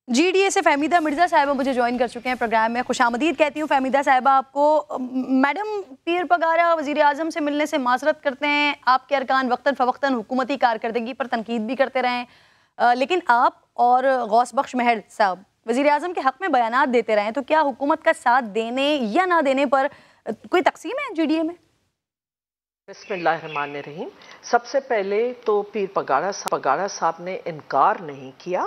GDA से फहमीदा मिर्ज़ा साहिबा मुझे ज्वाइन कर चुके हैं प्रोग्राम में। खुशामदीद कहती हूँ फहमीदा साहिबा आपको। मैडम, पीर पगारा वज़ीर आज़म से मिलने से माज़रत करते हैं, आपके अरकान वक्तन फ़वक्तन हुकूमती कारकर्दगी पर तनकीद भी करते रहें, लेकिन आप और गौस बख्श महर साहब वज़ीर आज़म के हक़ में बयानात देते रहें, तो क्या हुकूमत का साथ देने या ना देने पर कोई तकसीम है GDA में? बिस्मिल्लाहिर्रहमानिर्रहीम। सबसे पहले तो पीर पगारा साहब ने इनकार नहीं किया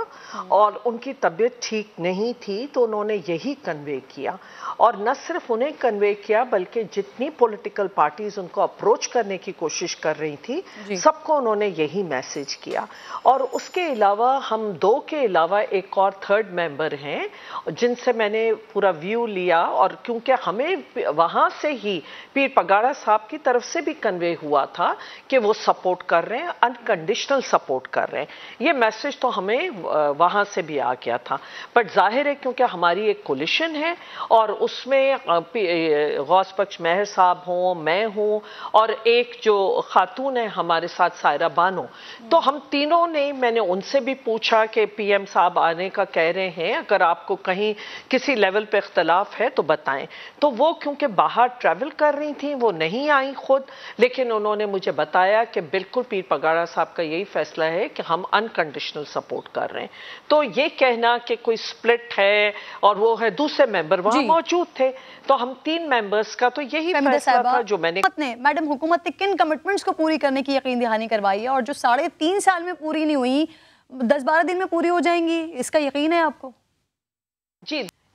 और उनकी तबीयत ठीक नहीं थी तो उन्होंने यही कन्वे किया, और न सिर्फ उन्हें कन्वे किया बल्कि जितनी पॉलिटिकल पार्टीज उनको अप्रोच करने की कोशिश कर रही थी सबको उन्होंने यही मैसेज किया। और उसके अलावा हम दो के अलावा एक और थर्ड मेंबर हैं जिनसे मैंने पूरा व्यू लिया, और क्योंकि हमें वहाँ से ही पीर पगारा साहब की तरफ से भी कन्वे हुआ था कि वो सपोर्ट कर रहे हैं, अनकंडीशनल सपोर्ट कर रहे हैं, ये मैसेज तो हमें वहां से भी आ गया था। बट जाहिर है क्योंकि हमारी एक कोलिशन है और उसमें गौस बख्श महर साहब हों, मैं हूं और एक जो खातून है हमारे साथ सायरा बानो, तो हम तीनों ने, मैंने उनसे भी पूछा कि PM साहब आने का कह रहे हैं, अगर आपको कहीं किसी लेवल पे इख्तलाफ है तो बताएं। तो वो क्योंकि बाहर ट्रैवल कर रही थी वो नहीं आई खुद, लेकिन उन्होंने मुझे बताया कि बिल्कुल पीर पगारा साहब का यही फैसला है कि हम अनकंडीशनल सपोर्ट कर रहे हैं। तो ये कहना कि कोई स्प्लिट है और वो है, दूसरे मेंबर वहां मौजूद थे, तो हम 3 मेंबर्स का तो यही फैसला था जो मैंने। मैडम, हुकूमत ने किन कमिटमेंट्स को पूरी करने की यकीन दहानी करवाई है और जो 3.5 साल में पूरी नहीं हुई 10-12 दिन में पूरी हो जाएंगी, इसका यकीन है आपको?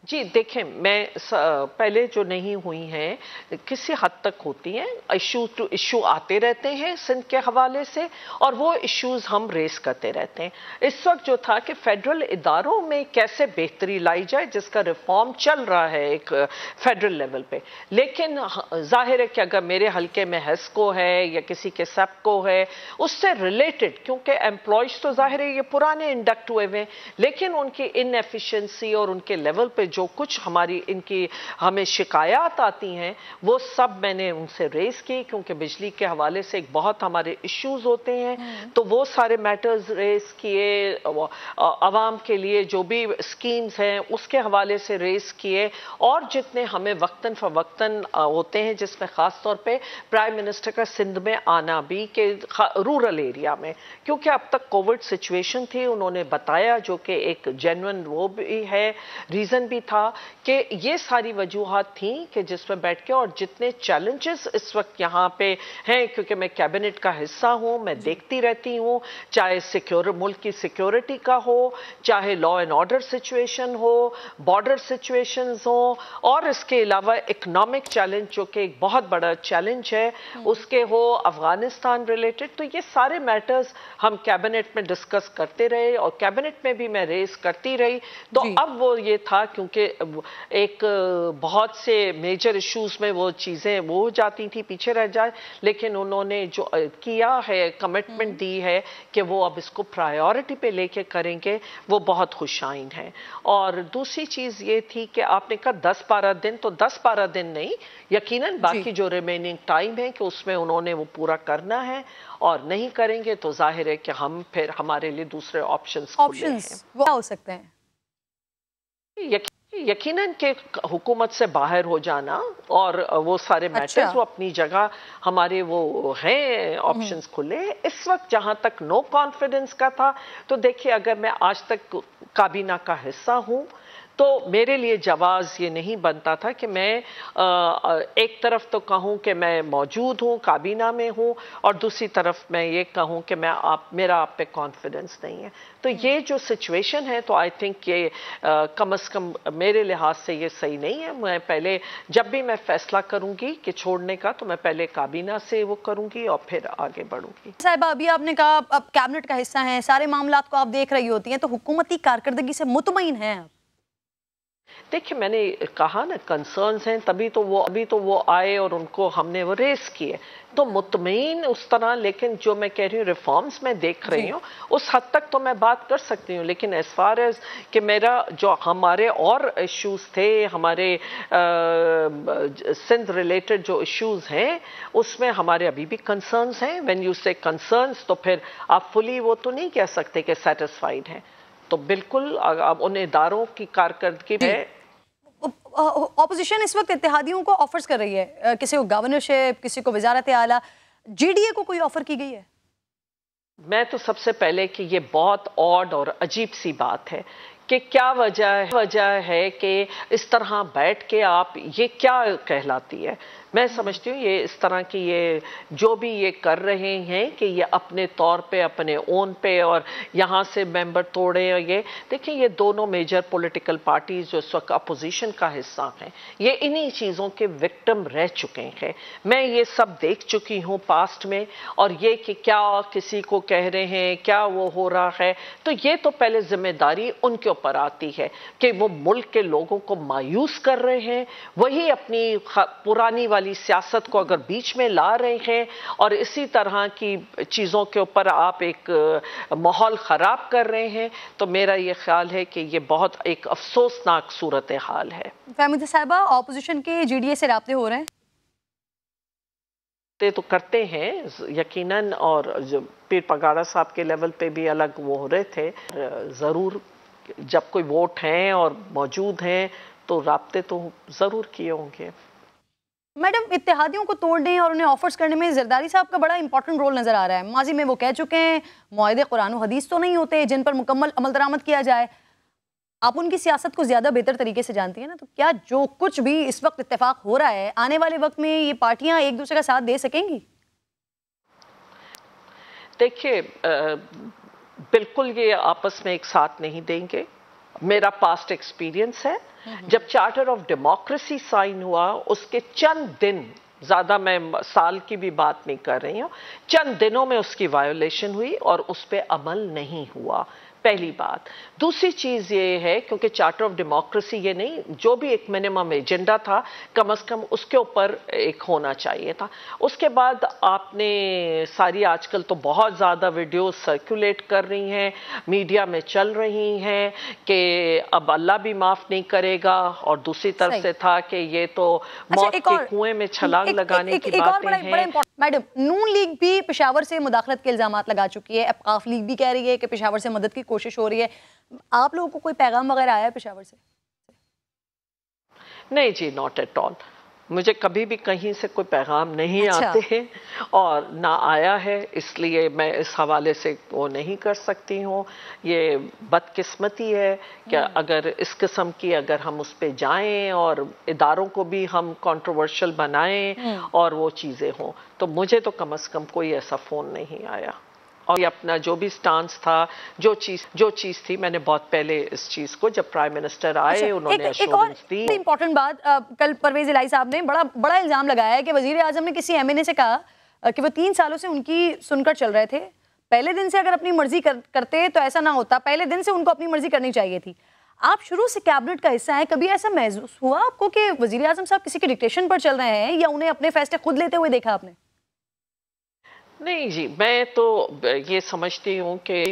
जी देखें, मैं पहले जो नहीं हुई हैं किसी हद तक होती हैं, इशू टू इशू आते रहते हैं सिंध के हवाले से, और वो इश्यूज हम रेस करते रहते हैं। इस वक्त जो था कि फेडरल इदारों में कैसे बेहतरी लाई जाए, जिसका रिफॉर्म चल रहा है एक फेडरल लेवल पे, लेकिन जाहिर है कि अगर मेरे हल्के में हेस्को है या किसी के सेप्को है उससे रिलेटेड, क्योंकि एम्प्लॉयज तो जाहिर है ये पुराने इंडक्ट हुए हुए, लेकिन उनकी इनएफिशिएंसी और उनके लेवल पे जो कुछ हमें शिकायत आती हैं वो सब मैंने उनसे रेस की, क्योंकि बिजली के हवाले से एक बहुत हमारे इश्यूज होते हैं, तो वो सारे मैटर्स रेस किए, आवाम के लिए जो भी स्कीम्स हैं उसके हवाले से रेस किए, और जितने हमें वक्तन फवक्तन होते हैं, जिसमें खास तौर पे प्राइम मिनिस्टर का सिंध में आना भी के रूरल एरिया में, क्योंकि अब तक कोविड सिचुएशन थी, उन्होंने बताया जो कि एक जेन्युइन वो भी है, रीजन भी था कि ये सारी वजूहात थी कि जिसमें बैठ के, और जितने चैलेंजेस इस वक्त यहाँ पे हैं, क्योंकि मैं कैबिनेट का हिस्सा हूँ, मैं देखती रहती हूँ, चाहे मुल्क की सिक्योरिटी का हो, चाहे लॉ एंड ऑर्डर सिचुएशन हो, बॉर्डर सिचुएशंस हो, और इसके अलावा इकोनॉमिक चैलेंज जो कि एक बहुत बड़ा चैलेंज है उसके हो, अफगानिस्तान रिलेटेड, तो ये सारे मैटर्स हम कैबिनेट में डिस्कस करते रहे और कैबिनेट में भी मैं रेस करती रही। तो अब वो ये था क्योंकि एक बहुत से मेजर इश्यूज में वो चीजें वो हो जाती थी, पीछे रह जाए, लेकिन उन्होंने जो किया है, कमिटमेंट दी है कि वो अब इसको प्रायोरिटी पे लेके करेंगे, वो बहुत खुशाइन है। और दूसरी चीज ये थी कि आपने कहा 10-12 दिन, तो 10-12 दिन नहीं, यकीनन बाकी जो रिमेनिंग टाइम है कि उसमें उन्होंने वो पूरा करना है, और नहीं करेंगे तो जाहिर है कि हम फिर हमारे लिए दूसरे ऑप्शंस वो हो सकते हैं। यकीनन के हुकूमत से बाहर हो जाना और वो सारे मैटर्स वो अपनी जगह, हमारे वो हैं ऑप्शंस खुले। इस वक्त जहां तक नो कॉन्फिडेंस का था, तो देखिए अगर मैं आज तक काबीना का हिस्सा हूं तो मेरे लिए जवाज ये नहीं बनता था कि मैं एक तरफ तो कहूं कि मैं मौजूद हूं, काबीना में हूं, और दूसरी तरफ मैं ये कहूं कि मेरा आप पे कॉन्फिडेंस नहीं है। तो ये जो सिचुएशन है, तो आई थिंक ये कम से कम मेरे लिहाज से ये सही नहीं है। मैं पहले जब भी मैं फैसला करूंगी कि छोड़ने का, तो मैं पहले काबीना से वो करूंगी और फिर आगे बढ़ूंगी। साहिबा, अभी आपने कहा अब कैबिनेट का हिस्सा हैं, सारे मामलात को आप देख रही होती हैं, तो हुकूमती कारकर्दगी से मुतमईन हैं आप? देखिए, मैंने कहा ना कंसर्न्स हैं, अभी तो वो आए और उनको हमने वो रेस किए, तो मुतमईन उस तरह, लेकिन जो मैं कह रही हूँ रिफॉर्म्स में देख रही हूँ उस हद तक तो मैं बात कर सकती हूँ, लेकिन एज फार एज कि मेरा जो हमारे और इश्यूज थे, हमारे सिंध रिलेटेड जो इश्यूज हैं उसमें हमारे अभी भी कंसर्न्स हैं। व्हेन यू से कंसर्न्स, तो फिर आप फुली वो तो नहीं कह सकते कि सेटिस्फाइड हैं, تو بالکل اب ان اداروں کی کارکردگی ہے. اپوزیشن اس وقت اتحادیوں کو آفرز کر رہی ہے, کسی کو گورنرشپ, کسی کو وزارت اعلیٰ, جی ڈی اے کو کوئی آفر کی گئی ہے؟ میں تو سب سے پہلے کہ یہ بہت آڈ اور عجیب سی بات ہے کہ کیا وجہ ہے کہ اس طرح بیٹھ کے آپ یہ کیا کہلاتی ہے. میں سمجھتی ہوں یہ اس طرح کی یہ جو بھی یہ کر رہے ہیں کہ یہ اپنے طور پہ اپنے اون پہ اور یہاں سے ممبر توڑے, اور یہ دیکھیں یہ دونوں میجر پولیٹیکل پارٹیز جو اس وقت اپوزیشن کا حصہ ہیں یہ انہی چیزوں کے وکٹم رہ چکے ہیں. میں یہ سب دیکھ چکی ہوں پاسٹ میں, اور یہ کہ کیا کسی کو کہہ رہے ہیں کیا وہ ہو رہا ہے, تو یہ تو پہلے ذمہ داری ان کے اوپر آتی ہے کہ وہ ملک کے لوگوں کو مایوس کر رہے ہیں, وہی اپنی پرانی والی سیاست کو اگر بیچ میں لا رہے ہیں اور اسی طرح کی چیزوں کے اوپر آپ ایک ماحول خراب کر رہے ہیں, تو میرا یہ خیال ہے کہ یہ بہت ایک افسوسناک صورتحال ہے. فہمیدہ صاحبہ, اپوزیشن کے جی ڈی اے سے رابطے ہو رہے ہیں؟ تو کرتے ہیں یقیناً, اور پیر پگاڑا صاحب کے لیول پہ بھی الگ وہ ہو رہے تھے. ضرور جب کوئی ووٹ ہیں اور موجود ہیں تو رابطے تو ضرور کیے ہوں گے. میڈم, اتحادیوں کو توڑنے اور انہیں آفرز کرنے میں زرداری صاحب کا بڑا امپورٹنٹ رول نظر آ رہا ہے. ماضی میں وہ کہہ چکے ہیں معاہدے قرآن و حدیث تو نہیں ہوتے جن پر مکمل عمل درآمد کیا جائے. آپ ان کی سیاست کو زیادہ بہتر طریقے سے جانتی ہیں نا, تو کیا جو کچھ بھی اس وقت اتفاق ہو رہا ہے آنے والے وقت میں یہ پارٹیاں ایک دوسرے کا ساتھ دے سکیں گی؟ دیکھیے بالکل یہ آپس میں ایک ساتھ نہیں دیں گے. میرا پاسٹ ایکسپیرینس ہے, جب چارٹر آف ڈیموکریسی سائن ہوا اس کے چند دن, زیادہ میں سال کی بھی بات نہیں کر رہی ہوں, چند دنوں میں اس کی وائیولیشن ہوئی اور اس پہ عمل نہیں ہوا. پہلی بات. دوسری چیز یہ ہے کیونکہ چارٹر آف ڈیموکریسی یہ نہیں, جو بھی ایک منیمم ایجنڈا تھا کم از کم اس کے اوپر ایک ہونا چاہیے تھا. اس کے بعد آپ نے ساری آج کل تو بہت زیادہ ویڈیوز سرکولیٹ کر رہی ہیں, میڈیا میں چل رہی ہیں کہ اب اللہ بھی معاف نہیں کرے گا, اور دوسری طرف سے تھا کہ یہ تو موت کے کنویں میں چھلانگ لگانے کی باتیں ہیں. میڈم, نون لیگ بھی پشاور سے مداخلت کے الزامات لگا چکی ہے, اوقاف لیگ بھی کہہ رہی ہے کہ پشاور سے مدد کی کوشش ہو رہی ہے. آپ لوگوں کو کوئی پیغام وغیرہ آیا ہے پشاور سے؟ نہیں جی, ناٹ ایٹ آل. مجھے کبھی بھی کہیں سے کوئی پیغام نہیں آتے ہیں اور نہ آیا ہے, اس لیے میں اس حوالے سے وہ نہیں کر سکتی ہوں. یہ بدقسمتی ہے کہ اگر اس قسم کی اگر ہم اس پہ جائیں اور اداروں کو بھی ہم کنٹروورشل بنائیں اور وہ چیزیں ہوں, تو مجھے تو کم از کم کوئی ایسا فون نہیں آیا. اور یہ اپنا جو بھی سٹانس تھا, جو چیز تھی, میں نے بہت پہلے اس چیز کو جب پرائم منسٹر آئے انہوں نے ایشورنس دی. ایک اور امپورٹنٹ بات, کل پرویز الہی صاحب نے بڑا الزام لگایا ہے کہ وزیر اعظم نے کسی ایم این اے سے کہا کہ وہ 3 سالوں سے ان کی سن کر چل رہے تھے, پہلے دن سے اگر اپنی مرضی کرتے تو ایسا نہ ہوتا, پہلے دن سے ان کو اپنی مرضی کرنی چاہیے تھی. آپ شروع سے کیبنٹ کا حصہ ہیں, کبھی ایسا محسوس ہوا آپ کو کہ وزیر اعظم صاحب کسی کے ڈکٹیشن پر چل رہے ہیں, یا انہیں اپنے فیصلے خود لیتے ہوئے دیکھا آپ نے؟ نہیں جی, میں تو یہ سمجھتی ہوں کہ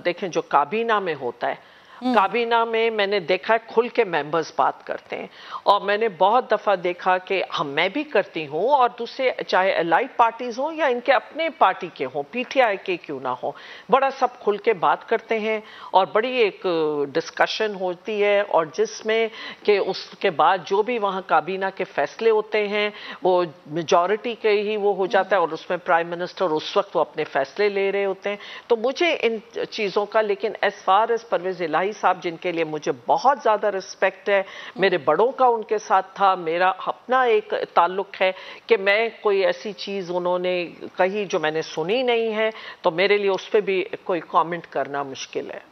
دیکھیں جو کابینہ میں ہوتا ہے, کابینہ میں نے دیکھا ہے کھل کے ممبرز بات کرتے ہیں, اور میں نے بہت دفعہ دیکھا کہ میں بھی کرتی ہوں, اور دوسرے چاہے الائڈ پارٹیز ہوں یا ان کے اپنے پارٹی کے ہوں, پی ٹی آئی کے کیوں نہ ہوں, بڑا سب کھل کے بات کرتے ہیں اور بڑی ایک ڈسکشن ہوتی ہے, اور جس میں کہ اس کے بعد جو بھی وہاں کابینہ کے فیصلے ہوتے ہیں وہ میجورٹی کے ہی وہ ہو جاتا ہے, اور اس میں پرائم منسٹر اس وقت وہ اپنے فیصلے لے رہے ہوتے ہیں. تو مجھے ان چیزوں کا, لیکن ایز فار ایز پرویز الہی صاحب جن کے لیے مجھے بہت زیادہ رسپیکٹ ہے, میرے بڑوں کا ان کے ساتھ تھا, میرا اپنا ایک تعلق ہے کہ میں کوئی ایسی چیز انہوں نے کہی جو میں نے سنی نہیں ہے, تو میرے لیے اس پہ بھی کوئی کامنٹ کرنا مشکل ہے.